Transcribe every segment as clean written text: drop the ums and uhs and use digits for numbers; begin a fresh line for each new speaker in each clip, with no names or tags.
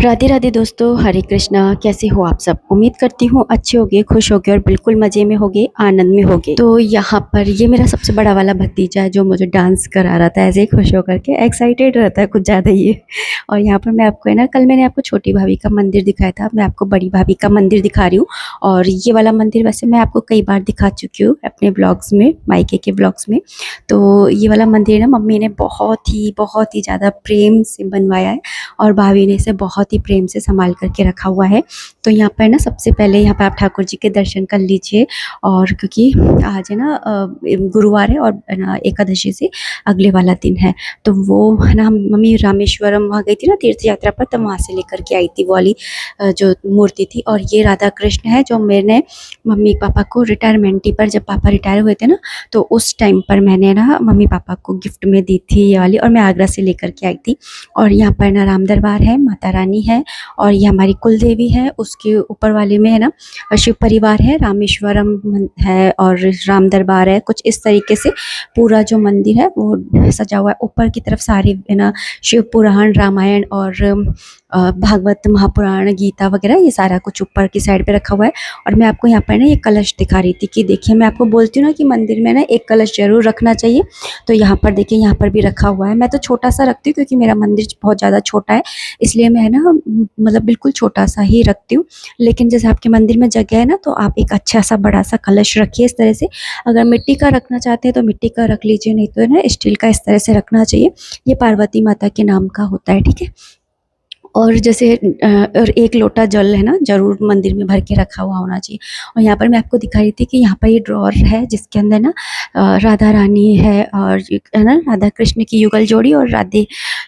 राधे राधे दोस्तों, हरे कृष्णा। कैसे हो आप सब? उम्मीद करती हूँ अच्छे होगे, खुश होगे और बिल्कुल मज़े में होगे, आनंद में होगे। तो यहाँ पर ये मेरा सबसे बड़ा वाला भतीजा है जो मुझे डांस करा रहा था, ऐसे ही खुश होकर के। एक्साइटेड रहता है कुछ ज़्यादा ही। और यहाँ पर मैं आपको है ना, कल मैंने आपको छोटी भाभी का मंदिर दिखाया था, मैं आपको बड़ी भाभी का मंदिर दिखा रही हूँ। और ये वाला मंदिर वैसे मैं आपको कई बार दिखा चुकी हूँ अपने ब्लॉग्स में, मायके के ब्लॉग्स में। तो ये वाला मंदिर ना मम्मी ने बहुत ही ज़्यादा प्रेम से बनवाया है और भाभी ने इसे बहुत ही प्रेम से संभाल करके रखा हुआ है। तो यहाँ पर ना सबसे पहले यहाँ पे आप ठाकुर जी के दर्शन कर लीजिए। और क्योंकि आज है ना गुरुवार है और है ना एकादशी से अगले वाला दिन है। तो वो है ना, मम्मी रामेश्वरम वहाँ गई थी ना तीर्थ यात्रा पर, तो वहाँ से लेकर के आई थी वो वाली जो मूर्ति थी। और ये राधा कृष्ण है जो मैंने मम्मी पापा को रिटायरमेंट पर, जब पापा रिटायर हुए थे ना, तो उस टाइम पर मैंने ना मम्मी पापा को गिफ्ट में दी थी ये वाली, और मैं आगरा से लेकर के आई थी। और यहाँ पर ना राम दरबार है, माता रानी है, और ये हमारी कुल देवी है। उसके ऊपर वाले में है ना शिव परिवार है, रामेश्वरम है और राम दरबार है। कुछ इस तरीके से पूरा जो मंदिर है वो सजा हुआ है। ऊपर की तरफ सारी है ना शिव पुराण, रामायण और भागवत, महापुराण, गीता वगैरह ये सारा कुछ ऊपर की साइड पे रखा हुआ है। और मैं आपको यहाँ पर ना ये कलश दिखा रही थी कि देखिए, मैं आपको बोलती हूँ ना कि मंदिर में ना एक कलश जरूर रखना चाहिए। तो यहाँ पर देखिए, यहाँ पर भी रखा हुआ है। मैं तो छोटा सा रखती हूँ क्योंकि मेरा मंदिर बहुत ज़्यादा छोटा है, इसलिए मैं ना मतलब बिल्कुल छोटा सा ही रखती हूँ। लेकिन जैसे आपके मंदिर में जगह है ना, तो आप एक अच्छा सा बड़ा सा कलश रखिए इस तरह से। अगर मिट्टी का रखना चाहते हैं तो मिट्टी का रख लीजिए, नहीं तो है ना स्टील का इस तरह से रखना चाहिए। ये पार्वती माता के नाम का होता है, ठीक है। और जैसे और एक लोटा जल है ना ज़रूर मंदिर में भर के रखा हुआ होना चाहिए। और यहाँ पर मैं आपको दिखा रही थी कि यहाँ पर ये ड्रॉअर है जिसके अंदर ना राधा रानी है और है ना राधा कृष्ण की युगल जोड़ी और राधे,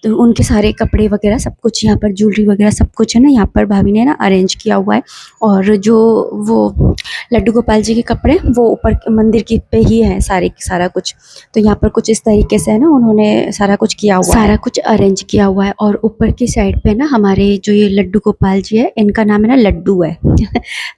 तो उनके सारे कपड़े वगैरह सब कुछ यहाँ पर, ज्वेलरी वगैरह सब कुछ है ना यहाँ पर भाभी ने ना अरेंज किया हुआ है। और जो वो लड्डू गोपाल जी के कपड़े वो ऊपर मंदिर की पे ही है सारे सारा कुछ। तो यहाँ पर कुछ इस तरीके से है ना उन्होंने सारा कुछ किया हुआ है, सारा कुछ अरेंज किया हुआ है। और ऊपर की साइड पे ना हमारे जो ये लड्डू गोपाल जी है, इनका नाम है ना लड्डू है।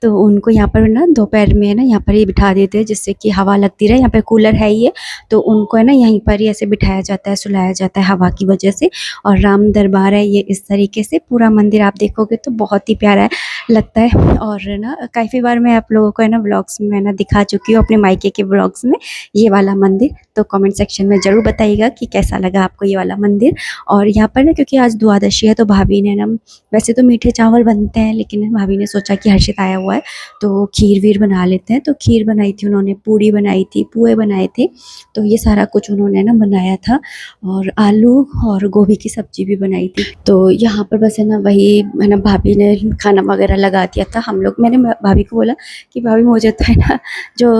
तो उनको यहाँ पर ना दोपहर में है ना यहाँ पर ही बिठा देते हैं जिससे कि हवा लगती रहे। यहाँ पे कूलर है ही है, तो उनको है ना यहीं पर ही ऐसे बिठाया जाता है, सुलाया जाता है हवा की वजह से। और राम दरबार है ये इस तरीके से। पूरा मंदिर आप देखोगे तो बहुत ही प्यारा है, लगता है। और ना काफ़ी बार मैं आप लोगों को है ना ब्लॉग्स में ना दिखा चुकी हूँ, अपने मायके के ब्लॉग्स में ये वाला मंदिर। तो कमेंट सेक्शन में ज़रूर बताइएगा कि कैसा लगा आपको ये वाला मंदिर। और यहाँ पर ना क्योंकि आज द्वादशी है, तो भाभी ने ना, वैसे तो मीठे चावल बनते हैं लेकिन भाभी ने सोचा कि हर्षित आया हुआ है तो खीर वीर बना लेते हैं। तो खीर बनाई थी उन्होंने, पूड़ी बनाई थी, पुए बनाए थे। तो ये सारा कुछ उन्होंने ना बनाया था। और आलू और गोभी की सब्जी भी बनाई थी। तो यहाँ पर बस है ना वही है ना, भाभी ने खाना वगैरह लगा दिया था। हम लोग, मैंने भाभी को बोला कि भाभी मुझे तो है ना जो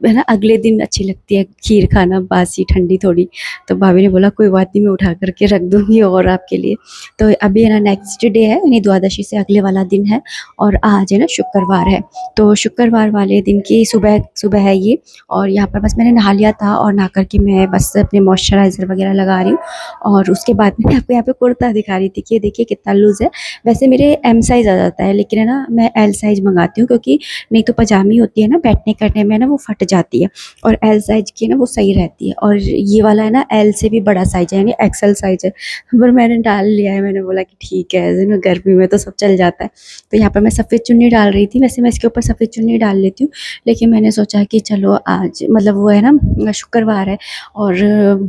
है ना अगले दिन अच्छी लगती है खीर खाना, बासी ठंडी थोड़ी। तो भाभी ने बोला कोई बात नहीं, मैं उठा करके रख दूंगी और आपके लिए। तो अभी है ना नेक्स्ट डे है, यानी द्वादशी से अगले वाला दिन है। और आज है ना शुक्रवार है, तो शुक्रवार वाले दिन की सुबह सुबह है ये। और यहाँ पर बस मैंने नहा लिया था और नहा करके मैं बस अपने मॉइस्चराइज़र वगैरह लगा रही हूँ। और उसके बाद मैं आपको यहाँ पे कुर्ता दिखा रही थी कि ये देखिए कितना लूज़ है। वैसे मेरे एम साइज़ आ जाता है, लेकिन है ना मैं एल साइज़ मंगाती हूँ क्योंकि नहीं तो पजामी होती है ना बैठने करने में ना वो फट जाती है, और एल साइज़ की ना वो सही रहती है। और ये वाला है ना एल से भी बड़ा साइज़ है, यानी एक्सेल साइज़ है। पर मैंने डाल लिया है, मैंने बोला कि ठीक है, ऐसे ना गर्मी में तो सब चल जाता है। तो यहाँ पर मैं सफ़ेद चुन्नी डाल रही थी, वैसे मैं इसके ऊपर सफ़ेद चुन्नी डाल लेती हूँ, लेकिन मैंने सोचा कि चलो आज मतलब वो है ना शुक्रवार है और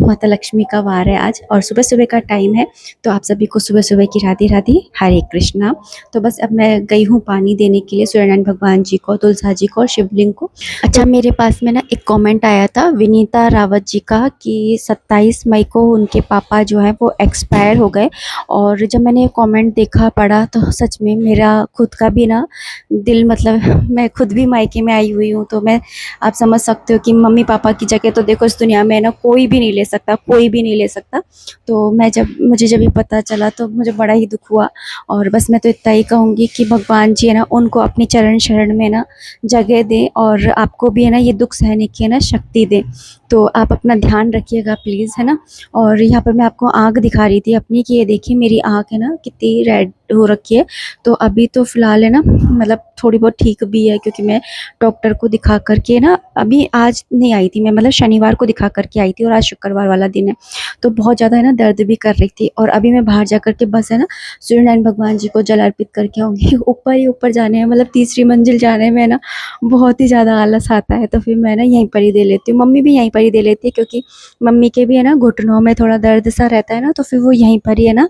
माता लक्ष्मी का वार है आज, और सुबह सुबह का टाइम है। तो आप सभी को सुबह सुबह की राधे राधे, हरे कृष्णा। तो बस अब मैं गई हूँ पानी देने के लिए सूर्यनारायण भगवान जी को, तुलसा जी को और शिवलिंग को। अच्छा, मेरे पास में ना एक कमेंट आया था विनीता रावत जी का कि 27 मई को उनके पापा जो है वो एक्सपायर हो गए। और जब मैंने कमेंट देखा पढ़ा तो सच में मेरा खुद का भी ना दिल, मतलब मैं खुद भी मायके में आई हुई हूँ, तो मैं, आप समझ सकते हो कि मम्मी पापा की जगह तो देखो इस दुनिया में ना कोई भी नहीं ले सकता, कोई भी नहीं ले सकता। तो मुझे जब ये पता चला तो मुझे बड़ा ही दुख हुआ। और बस मैं तो इतना ही कहूँगी कि भगवान जी है ना उनको अपनी चरण शरण में ना जगह दें, और आपको भी है ना ये दुख सहने की है ना शक्ति दें। तो आप अपना ध्यान रखिएगा प्लीज़, है ना। और यहाँ पर मैं आपको आँख दिखा रही थी अपनी कि ये देखिए मेरी आँख है ना कितनी रेड हो रखी है। तो अभी तो फ़िलहाल है ना मतलब थोड़ी बहुत ठीक भी है, क्योंकि मैं डॉक्टर को दिखा करके ना अभी आज नहीं आई थी मैं, मतलब शनिवार को दिखा करके आई थी और आज शुक्रवार वाला दिन है। तो बहुत ज़्यादा है ना दर्द भी कर रही थी, और अभी मैं बाहर जा कर के बस है ना सूर्यनारायण भगवान जी को जल अर्पित करके आऊँगी। ऊपर ही ऊपर जाने में, मतलब तीसरी मंजिल जाने में ना बहुत ही ज़्यादा आलस आता है, तो फिर मैं ना यहीं पर ही दे लेती हूँ। मम्मी भी यहीं पर ही दे लेती है, क्योंकि मम्मी के भी है ना घुटनों में थोड़ा दर्द सा रहता है ना, तो फिर वो यहीं पर ही है ना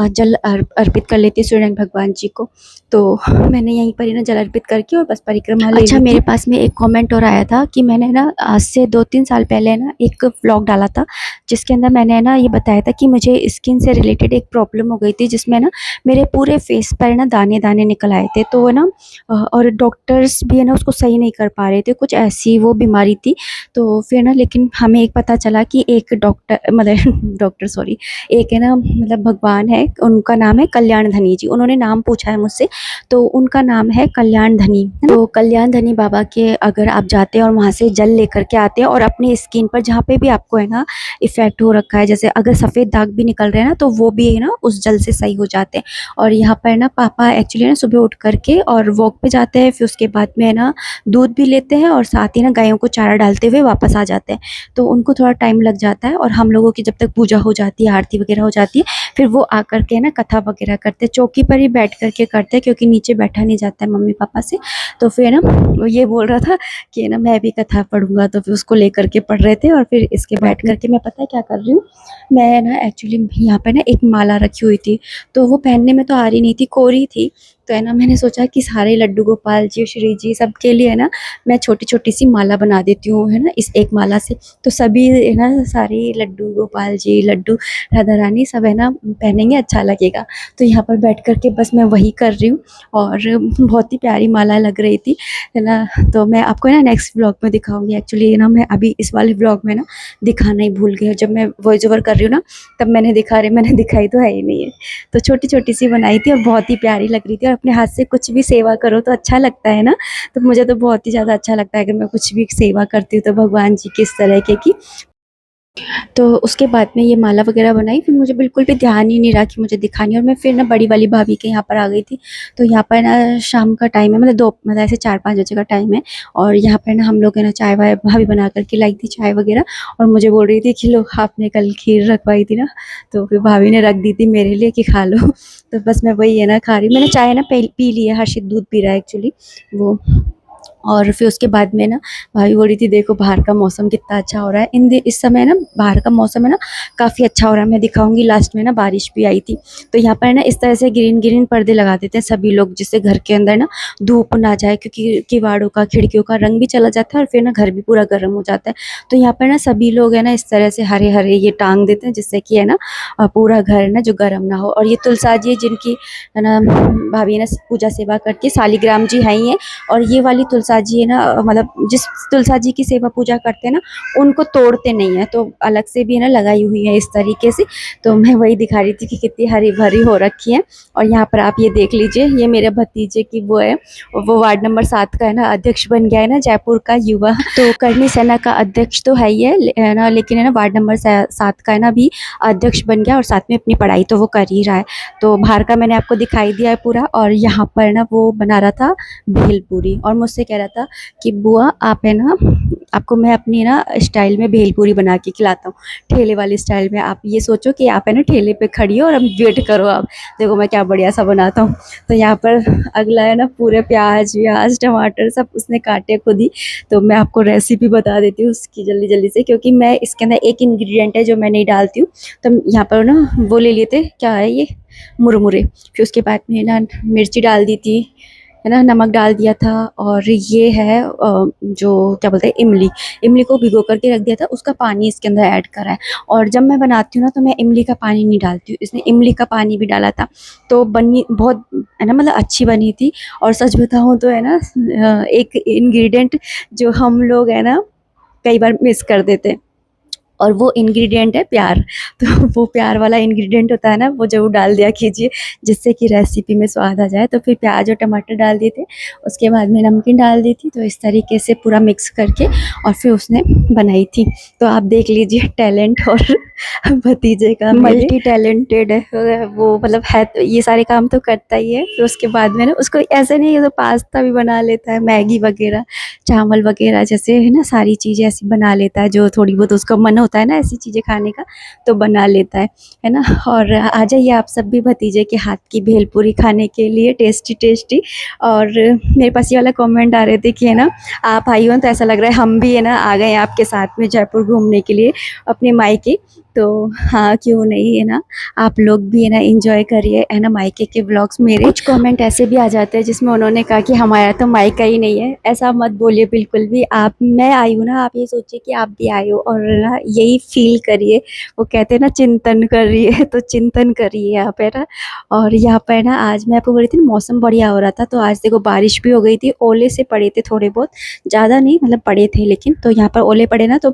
जल अर्पित कर लेती है सूर्यनारायण भगवान जी को। तो मैंने यहीं पर ही ना जल अर्पित करके और बस परिक्रमा ले ली थी। मेरे पास में एक कमेंट और आया था कि मैंने ना आज से 2-3 साल पहले ना एक व्लॉग डाला था, जिसके अंदर मैंने ना ये बताया था कि मुझे स्किन से रिलेटेड एक प्रॉब्लम हो गई थी, जिसमें ना मेरे पूरे फेस पर ना दाने-दाने निकल आए थे। तो वो ना और डॉक्टर्स भी है ना उसको सही नहीं कर पा रहे थे, कुछ ऐसी वो बीमारी थी। तो फिर ना लेकिन हमें एक पता चला कि एक डॉक्टर मतलब डॉक्टर सॉरी, एक है ना मतलब भगवान है, उनका नाम है कल्याण धनी जी। उन्होंने नाम पूछा है मुझसे, तो उनका नाम है कल्याण धनी, है ना। तो कल्याण धनी बाबा के अगर आप जाते हैं और वहाँ से जल लेकर के आते हैं और अपनी स्किन पर जहाँ पे भी आपको है ना इफ़ेक्ट हो रखा है, जैसे अगर सफ़ेद दाग भी निकल रहे हैं ना, तो वो भी है ना उस जल से सही हो जाते हैं। और यहाँ पर ना पापा एक्चुअली ना सुबह उठ करके और वॉक पे जाते हैं, फिर उसके बाद में है ना दूध भी लेते हैं और साथ ही ना गायों को चारा डालते हुए वापस आ जाते हैं। तो उनको थोड़ा टाइम लग जाता है, और हम लोगों की जब तक पूजा हो जाती है, आरती वगैरह हो जाती है, फिर वो आकर के ना कथा वगैरह करते हैं। चौकी पर ही बैठ करके करते हैं, क्योंकि नीचे बैठा नहीं जाता है मम्मी पापा से। तो फिर ना वो ये बोल रहा था कि ना मैं भी कथा पढ़ूंगा, तो फिर उसको लेकर के पढ़ रहे थे। और फिर इसके बैठ करके मैं पता है क्या कर रही हूँ, मैं ना एक्चुअली यहाँ पे ना एक माला रखी हुई थी, तो वो पहनने में तो आ रही नहीं थी, कोरी थी। तो है ना मैंने सोचा कि सारे लड्डू गोपाल जी, श्री जी सबके लिए है ना मैं छोटी-छोटी सी माला बना देती हूँ, है ना, इस एक माला से। तो सभी है ना सारे लड्डू गोपाल जी, लड्डू राधा रानी सब है ना पहनेंगे, अच्छा लगेगा। तो यहाँ पर बैठ कर के बस मैं वही कर रही हूँ, और बहुत ही प्यारी माला लग रही थी, है ना। तो मैं आपको है ना नेक्स्ट व्लॉग में दिखाऊँगी। एक्चुअली ना मैं अभी इस वाले व्लॉग में ना दिखाना ही भूल गई हूँ। जब मैं वॉइस ओवर कर रही हूँ ना, तब मैंने दिखाई तो है ही नहीं है। तो छोटी-छोटी सी बनाई थी और बहुत ही प्यारी लग रही थी, और अपने हाथ से कुछ भी सेवा करो तो अच्छा लगता है ना। तो मुझे तो बहुत ही ज़्यादा अच्छा लगता है अगर मैं कुछ भी सेवा करती हूँ तो भगवान जी की इस तरीके की। तो उसके बाद में ये माला वगैरह बनाई, फिर मुझे बिल्कुल भी ध्यान ही नहीं रहा कि मुझे दिखानी है, और मैं फिर ना बड़ी वाली भाभी के यहाँ पर आ गई थी। तो यहाँ पर ना शाम का टाइम है, मतलब दो मतलब ऐसे 4-5 बजे का टाइम है, और यहाँ पर ना हम लोग है ना चाय-वाय भाभी बना कर के लाई थी, चाय वगैरह। और मुझे बोल रही थी कि लो आपने कल खीर रखवाई थी ना, तो फिर भाभी ने रख दी थी मेरे लिए कि खा लो। तो बस मैं वही है ना खा रही हूँ। मैंने चाय ना पी ली है, हर्षित दूध पी रहा है एक्चुअली वो। और फिर उसके बाद में ना भाभी बोल रही थी देखो बाहर का मौसम कितना अच्छा हो रहा है, इस समय ना बाहर का मौसम है ना काफ़ी अच्छा हो रहा है। मैं दिखाऊंगी, लास्ट में ना बारिश भी आई थी। तो यहाँ पर ना इस तरह से ग्रीन ग्रीन पर्दे लगा देते हैं सभी लोग, जिससे घर के अंदर ना धूप ना जाए, क्योंकि किवाड़ों का खिड़कियों का रंग भी चला जाता है और फिर ना घर भी पूरा गर्म हो जाता है। तो यहाँ पर ना सभी लोग है ना इस तरह से हरे हरे ये टांग देते हैं, जिससे कि है ना पूरा घर ना जो गर्म ना हो। और ये तुलसा जी जिनकी है ना भाभी ने पूजा सेवा करके, सालिग्राम जी है ही है। और ये वाली तुलसा जी है ना, मतलब जिस तुलसा जी की सेवा पूजा करते हैं ना, उनको तोड़ते नहीं है, तो अलग से भी है ना लगाई हुई है इस तरीके से। तो मैं वही दिखा रही थी कि कितनी हरी भरी हो रखी है। और यहाँ पर आप ये देख लीजिए, ये मेरे भतीजे की वो है, वो वार्ड नंबर 7 का है ना अध्यक्ष बन गया है ना, जयपुर का युवा। तो करनी सेना का अध्यक्ष तो है ही है ना, लेकिन है ना वार्ड नंबर 7 का है ना भी अध्यक्ष बन गया, और साथ में अपनी पढ़ाई तो वो कर ही रहा है। तो बाहर का मैंने आपको दिखाई दिया है पूरा। और यहाँ पर ना वो बना रहा था भेलपूरी, और मुझसे कह रहा था कि बुआ आप है ना, आपको मैं अपनी ना स्टाइल में भेलपूरी बना के खिलाता हूँ, ठेले वाली स्टाइल में। आप ये सोचो कि आप है ना ठेले पे खड़ी हो और अब वेट करो, आप देखो मैं क्या बढ़िया सा बनाता हूँ। तो यहाँ पर अगला है ना पूरे प्याज व्याज टमाटर सब उसने काटे खुद ही। तो मैं आपको रेसिपी बता देती हूँ उसकी जल्दी जल्दी से, क्योंकि मैं इसके अंदर एक इंग्रेडिएंट है जो मैं नहीं डालती हूँ। तो यहाँ पर ना वो ले लिए थे, क्या है ये, मुरमुरे। फिर उसके बाद में ना मिर्ची डाल दी थी, है ना, नमक डाल दिया था। और ये है जो क्या बोलते हैं इमली, इमली को भिगो करके रख दिया था, उसका पानी इसके अंदर ऐड करा है। और जब मैं बनाती हूँ ना तो मैं इमली का पानी नहीं डालती हूँ, इसने इमली का पानी भी डाला था। तो बनी बहुत है ना, मतलब अच्छी बनी थी। और सच बताऊँ तो है ना एक इंग्रेडिएंट जो हम लोग है ना कई बार मिस कर देते हैं, और वो इंग्रेडिएंट है प्यार। तो वो प्यार वाला इंग्रेडिएंट होता है ना, वो ज़रूर डाल दिया कीजिए, जिससे कि रेसिपी में स्वाद आ जाए। तो फिर प्याज और टमाटर डाल दिए थे, उसके बाद में नमकीन डाल दी थी। तो इस तरीके से पूरा मिक्स करके और फिर उसने बनाई थी। तो आप देख लीजिए टैलेंट और भतीजे का मल्टी टैलेंटेड है वो, मतलब है तो ये सारे काम तो करता ही है। फिर उसके बाद में ना उसको ऐसे नहीं है, तो पास्ता भी बना लेता है, मैगी वगैरह, चावल वगैरह, जैसे है ना सारी चीज़ें ऐसी बना लेता है, जो थोड़ी बहुत उसका मन होता है ना ऐसी चीज़ें खाने का, तो बना लेता है ना। और आ जाइए आप सब भी भतीजे के हाथ की भेलपूरी खाने के लिए, टेस्टी टेस्टी। और मेरे पास ये वाला कमेंट आ रहे थे कि है ना आप आई हो तो ऐसा लग रहा है हम भी है ना आ गए आपके साथ में जयपुर घूमने के लिए अपने मायके। तो हाँ, क्यों नहीं, है ना, आप लोग भी है ना एंजॉय करिए, है ना, मायके के व्लॉग्स मेरे। कुछ कमेंट ऐसे भी आ जाते हैं जिसमें उन्होंने कहा कि हमारा तो मायका ही नहीं है। ऐसा मत बोलिए बिल्कुल भी, आप, मैं आई हूँ ना, आप ये सोचिए कि आप भी आए हो और ना यही फील करिए। वो कहते हैं ना चिंतन करिए, तो चिंतन करिए यहाँ पे ना। और यहाँ पर ना आज मैं आपको बोल रही थी ना मौसम बढ़िया हो रहा था, तो आज देखो बारिश भी हो गई थी, ओले से पड़े थे थोड़े बहुत, ज़्यादा नहीं मतलब पड़े थे, लेकिन तो यहाँ पर ओले पड़े ना, तो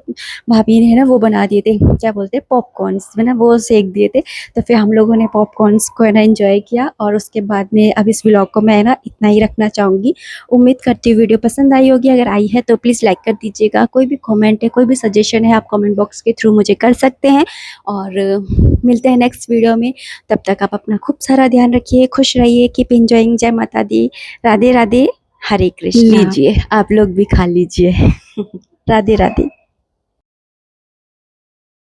भाभी ने है ना वो बना दिए थे, क्या बोलते हैं, पॉपकॉर्न्स, है ना, वो सेक दिए थे। तो फिर हम लोगों ने पॉपकॉर्न्स को है ना एंजॉय किया। और उसके बाद में अब इस व्लॉग को मैं है ना इतना ही रखना चाहूँगी। उम्मीद करती हूँ वीडियो पसंद आई होगी, अगर आई है तो प्लीज़ लाइक कर दीजिएगा। कोई भी कमेंट है, कोई भी सजेशन है, आप कमेंट बॉक्स के थ्रू मुझे कर सकते हैं। और मिलते हैं नेक्स्ट वीडियो में। तब तक आप अपना खूब सारा ध्यान रखिए, खुश रहिए, कीप एंजॉइंग। जय माता दी, राधे राधे, हरे कृष्णा। लीजिए आप लोग भी खा लीजिए। राधे राधे।